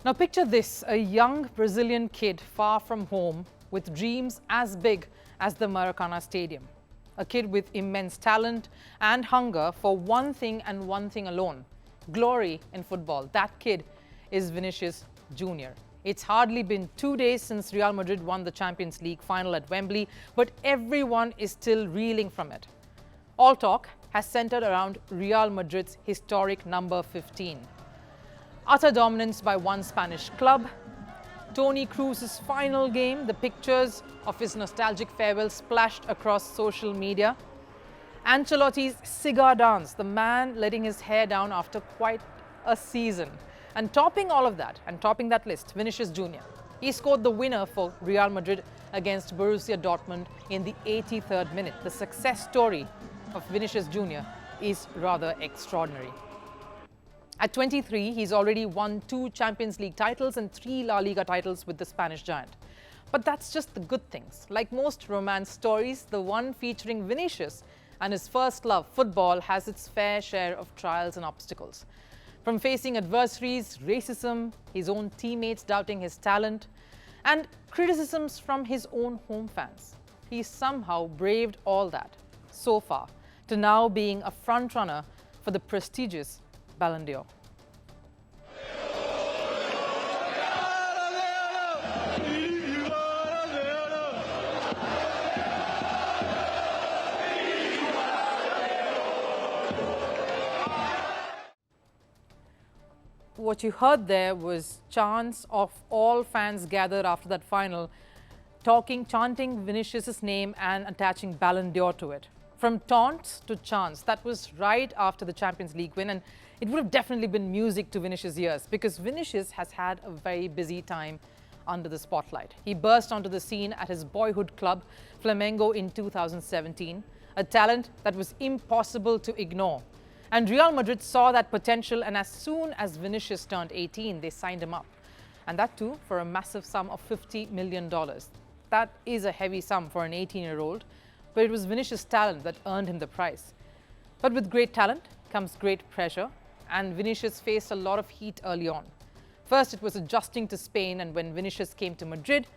Now picture this, a young Brazilian kid far from home with dreams as big as the Maracanã Stadium. A kid with immense talent and hunger for one thing and one thing alone, glory in football. That kid is Vinicius Jr. It's hardly been 2 days since Real Madrid won the Champions League final at Wembley, but everyone is still reeling from it. All talk has centered around Real Madrid's historic number 15. Utter dominance by one Spanish club, Toni Kroos's final game, the pictures of his nostalgic farewell splashed across social media, Ancelotti's cigar dance, the man letting his hair down after quite a season. And topping all of that, and topping that list, Vinicius Jr. He scored the winner for Real Madrid against Borussia Dortmund in the 83rd minute. The success story of Vinicius Jr. is rather extraordinary. At 23, he's already won 2 Champions League titles and 3 La Liga titles with the Spanish giant. But that's just the good things. Like most romance stories, the one featuring Vinicius and his first love, football, has its fair share of trials and obstacles. From facing adversaries, racism, his own teammates doubting his talent, and criticisms from his own home fans, he somehow braved all that, so far, to now being a frontrunner for the prestigious Ballon d'Or. What you heard there was chants of all fans gathered after that final, chanting Vinicius' name and attaching Ballon d'Or to it. From taunts to chants, that was right after the Champions League win, and it would have definitely been music to Vinicius' ears because Vinicius has had a very busy time under the spotlight. He burst onto the scene at his boyhood club, Flamengo, in 2017, a talent that was impossible to ignore. And Real Madrid saw that potential, and as soon as Vinicius turned 18, they signed him up. And that too for a massive sum of $50 million. That is a heavy sum for an 18-year-old, but it was Vinicius' talent that earned him the prize. But with great talent comes great pressure, and Vinicius faced a lot of heat early on. First, it was adjusting to Spain, and when Vinicius came to Madrid,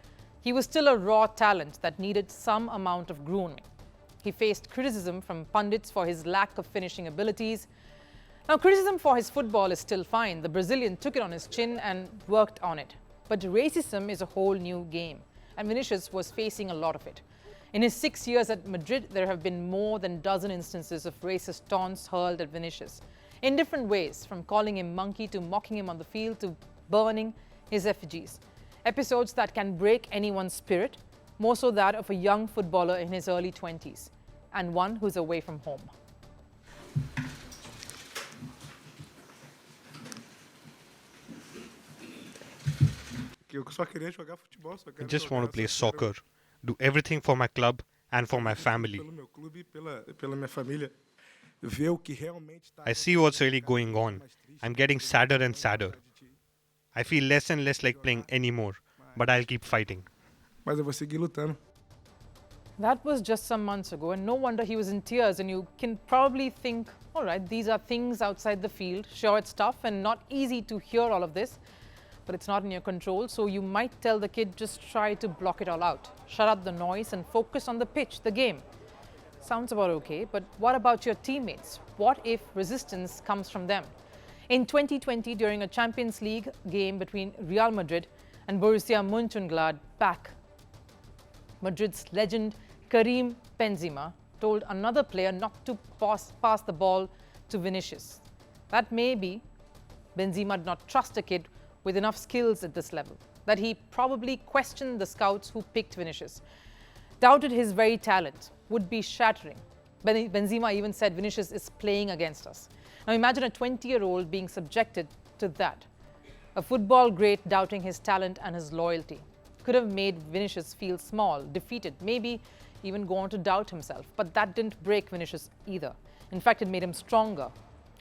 he was still a raw talent that needed some amount of grooming. He faced criticism from pundits for his lack of finishing abilities. Now, criticism for his football is still fine. The Brazilian took it on his chin and worked on it. But racism is a whole new game, and Vinicius was facing a lot of it. In his 6 years at Madrid, there have been more than a dozen instances of racist taunts hurled at Vinicius, in different ways, from calling him monkey to mocking him on the field to burning his effigies. Episodes that can break anyone's spirit, more so that of a young footballer in his early 20s, and one who's away from home. I just want to play soccer, do everything for my club and for my family. I see what's really going on. I'm getting sadder and sadder. I feel less and less like playing anymore, but I'll keep fighting. That was just some months ago, and no wonder he was in tears. And you can probably think, all right, these are things outside the field. Sure, it's tough and not easy to hear all of this, but it's not in your control. So you might tell the kid, just try to block it all out. Shut up the noise and focus on the pitch, the game. Sounds about okay, but what about your teammates? What if resistance comes from them? In 2020, during a Champions League game between Real Madrid and Borussia Mönchengladbach, Madrid's legend Karim Benzema told another player not to pass the ball to Vinicius. That may be Benzema did not trust a kid with enough skills at this level, that he probably questioned the scouts who picked Vinicius, doubted his very talent, would be shattering. Benzema even said Vinicius is playing against us. Now imagine a 20-year-old being subjected to that. A football great doubting his talent and his loyalty. Could have made Vinicius feel small, defeated, maybe even go on to doubt himself. But that didn't break Vinicius either. In fact, it made him stronger.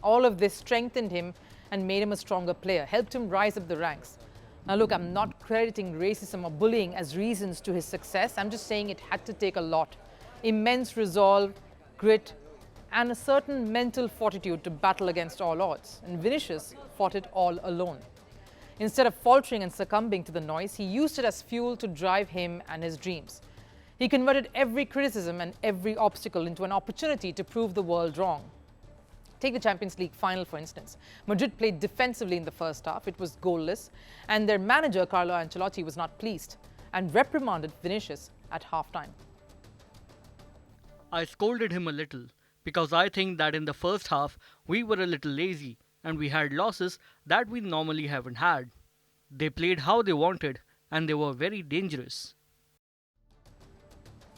All of this strengthened him and made him a stronger player, helped him rise up the ranks. Now look, I'm not crediting racism or bullying as reasons to his success. I'm just saying it had to take a lot. Immense resolve, grit, and a certain mental fortitude to battle against all odds. And Vinicius fought it all alone. Instead of faltering and succumbing to the noise, he used it as fuel to drive him and his dreams. He converted every criticism and every obstacle into an opportunity to prove the world wrong. Take the Champions League final, for instance. Madrid played defensively in the first half. It was goalless, and their manager, Carlo Ancelotti, was not pleased and reprimanded Vinicius at halftime. I scolded him a little because I think that in the first half we were a little lazy and we had losses that we normally haven't had. They played how they wanted and they were very dangerous.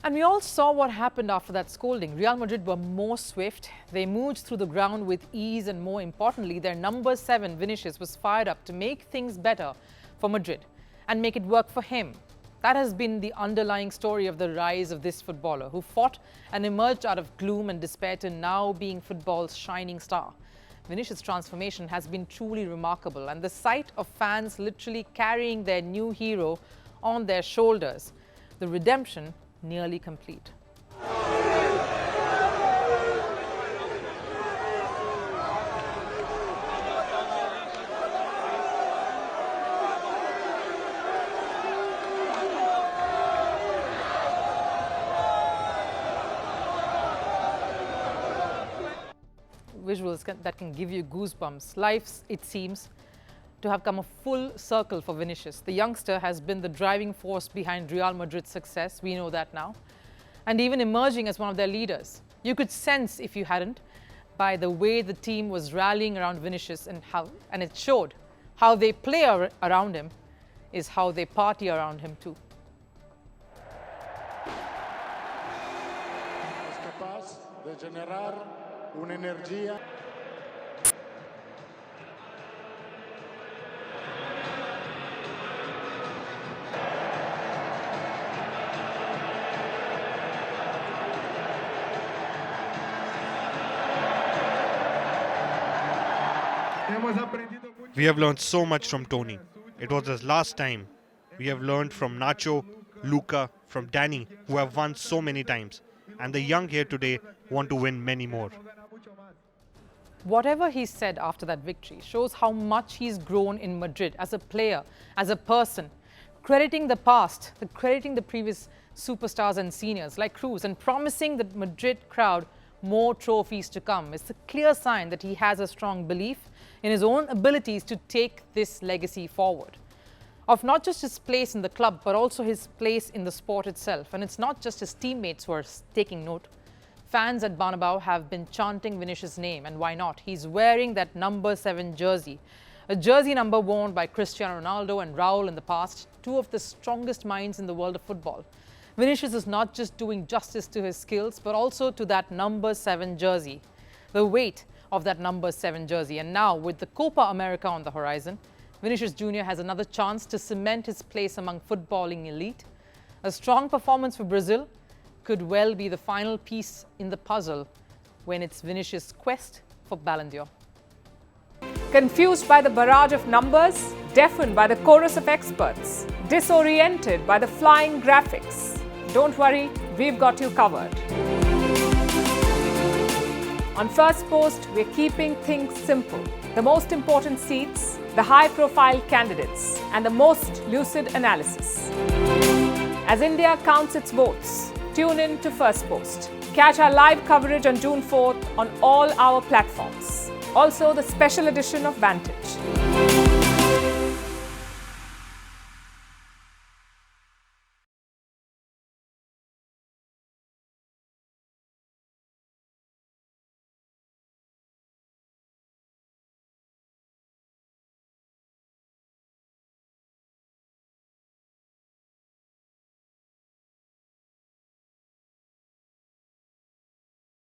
And we all saw what happened after that scolding. Real Madrid were more swift. They moved through the ground with ease, and more importantly, their number 7, Vinicius, was fired up to make things better for Madrid and make it work for him. That has been the underlying story of the rise of this footballer, who fought and emerged out of gloom and despair to now being football's shining star. Vinicius' transformation has been truly remarkable, and the sight of fans literally carrying their new hero on their shoulders, the redemption nearly complete. Visuals that can give you goosebumps. Life, it seems to have come a full circle for Vinicius. The youngster has been the driving force behind Real Madrid's success, we know that now, and even emerging as one of their leaders. You could sense, if you hadn't, by the way the team was rallying around Vinicius, and it showed how they play around him is how they party around him too. We have learned so much from Tony. It was his last time. We have learned from Nacho, Luca, from Danny, who have won so many times. And the young here today want to win many more. Whatever he said after that victory shows how much he's grown in Madrid as a player, as a person, crediting the past, crediting the previous superstars and seniors like Cruz, and promising the Madrid crowd more trophies to come. It's a clear sign that he has a strong belief in his own abilities to take this legacy forward, of not just his place in the club, but also his place in the sport itself. And it's not just his teammates who are taking note. Fans at Bernabeu have been chanting Vinicius' name, and why not? He's wearing that number 7 jersey, a jersey number worn by Cristiano Ronaldo and Raul in the past, two of the strongest minds in the world of football. Vinicius is not just doing justice to his skills, but also to that number 7 jersey, the weight of that number 7 jersey. And now, with the Copa America on the horizon, Vinicius Jr. has another chance to cement his place among footballing elite. A strong performance for Brazil could well be the final piece in the puzzle when it's Vinicius' quest for Ballon d'Or. Confused by the barrage of numbers, deafened by the chorus of experts, disoriented by the flying graphics? Don't worry, we've got you covered. On Firstpost, we're keeping things simple. The most important seats, the high-profile candidates, and the most lucid analysis. As India counts its votes, tune in to Firstpost. Catch our live coverage on June 4th on all our platforms. Also, the special edition of Vantage.